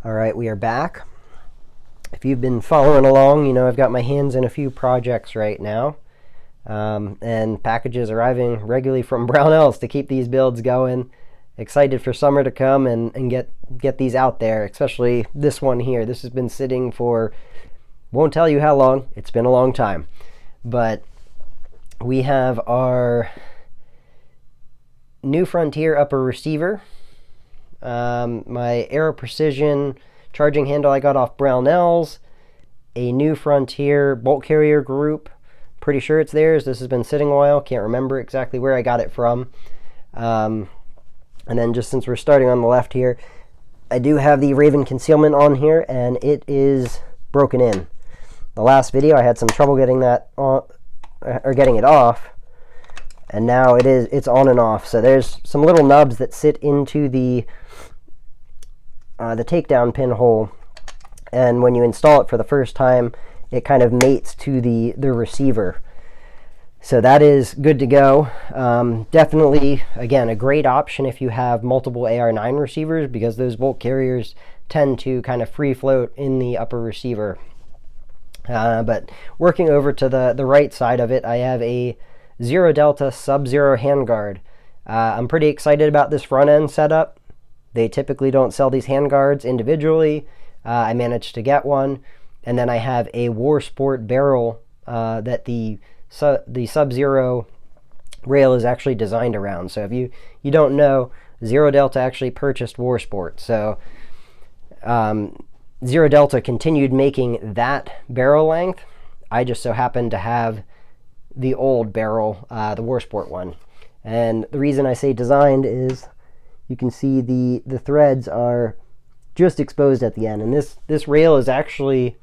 All right, we are back. If you've been following along, you know I've got my hands in a few projects right now, and packages arriving regularly from Brownells to keep these builds going. Excited for summer to come and get these out there, especially this one here. This has been sitting for, won't tell you how long. It's been a long time. But we have our new Frontier Upper receiver. My Aero Precision charging handle I got off Brownells, a new Frontier bolt carrier group. Pretty sure it's theirs. This has been sitting a while. Can't remember exactly where I got it from. And then just since we're starting on the left here, I do have the Raven concealment on here, and it is broken in. The last video I had some trouble getting that on, or getting it off, and now it's on and off. So there's some little nubs that sit into the takedown pinhole, and when you install it for the first time, it kind of mates to the receiver. So that is good to go. Definitely, again, a great option if you have multiple AR9 receivers, because those bolt carriers tend to kind of free float in the upper receiver. But working over to the right side of it, I have a ZRODelta SubZRO handguard. I'm pretty excited about this front end setup. They typically don't sell these handguards individually. I managed to get one. And then I have a War Sport barrel that the SubZRO rail is actually designed around. So if you don't know, ZRODelta actually purchased War Sport. So ZRODelta continued making that barrel length. I just so happened to have the old barrel, the War Sport one. And the reason I say designed is you can see the threads are just exposed at the end. And this rail is actually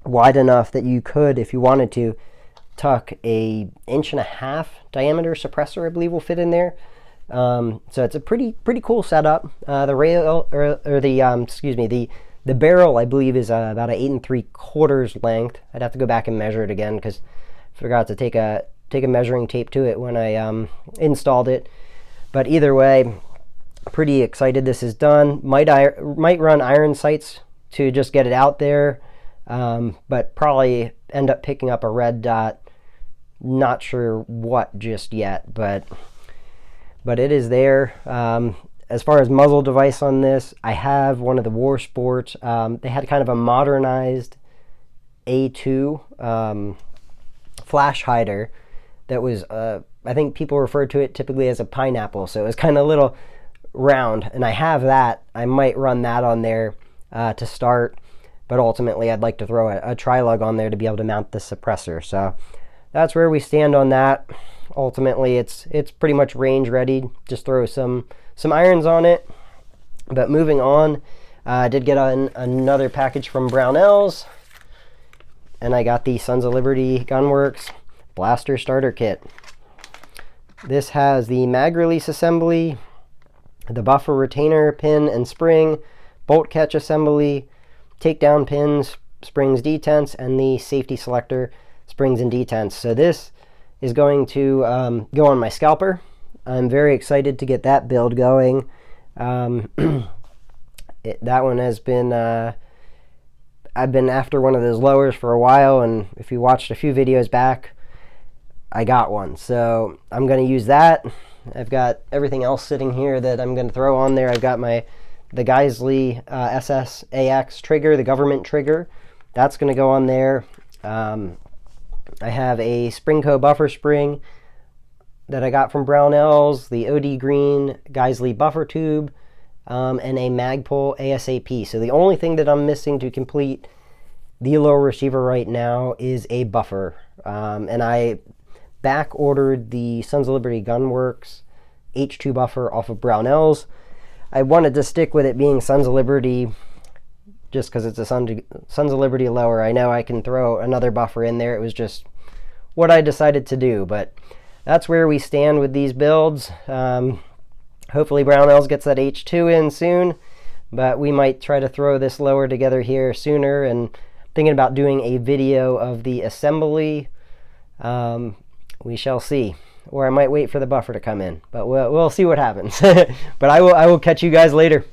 wide enough that you could, if you wanted to, tuck a 1.5" diameter suppressor, I believe, will fit in there. So it's a pretty cool setup. The rail, or the barrel, I believe, is about an 8 3/4 length. I'd have to go back and measure it again because I forgot to take a measuring tape to it when I installed it. But either way, pretty excited this is done. Might run iron sights to just get it out there, but probably end up picking up a red dot. Not sure what just yet, but it is there. As far as muzzle device on this, I have one of the War Sports. They had kind of a modernized A2 flash hider that was, I think people refer to it typically as a pineapple, so it was kind of a little round, and I have that. I might run that on there to start, but ultimately I'd like to throw a tri-lug on there to be able to mount the suppressor. So that's where we stand on that. Ultimately, it's pretty much range ready. Just throw some irons on it. But moving on, I did get another package from Brownells, and I got the Sons of Liberty Gunworks Blaster Starter Kit. This has the mag release assembly, the buffer retainer pin and spring, bolt catch assembly, takedown pins, springs, detents, and the safety selector springs and detents. So this is going to go on my scalper. I'm very excited to get that build going. That one has been, I've been after one of those lowers for a while, and if you watched a few videos back, I got one. So I'm going to use that. I've got everything else sitting here that I'm going to throw on there. I've got the Geisley SSAX trigger, the government trigger. That's going to go on there. I have a Springco buffer spring that I got from Brownells, the OD Green Geisley buffer tube, and a Magpul ASAP. So the only thing that I'm missing to complete the lower receiver right now is a buffer. And I back ordered the Sons of Liberty Gunworks H2 buffer off of Brownells. I wanted to stick with it being Sons of Liberty just because it's a Sons of Liberty lower. I know I can throw another buffer in there. It was just what I decided to do, but that's where we stand with these builds. Hopefully Brownells gets that H2 in soon, but we might try to throw this lower together here sooner, and thinking about doing a video of the assembly. We shall see. Or I might wait for the buffer to come in, but we'll see what happens. But I will catch you guys later.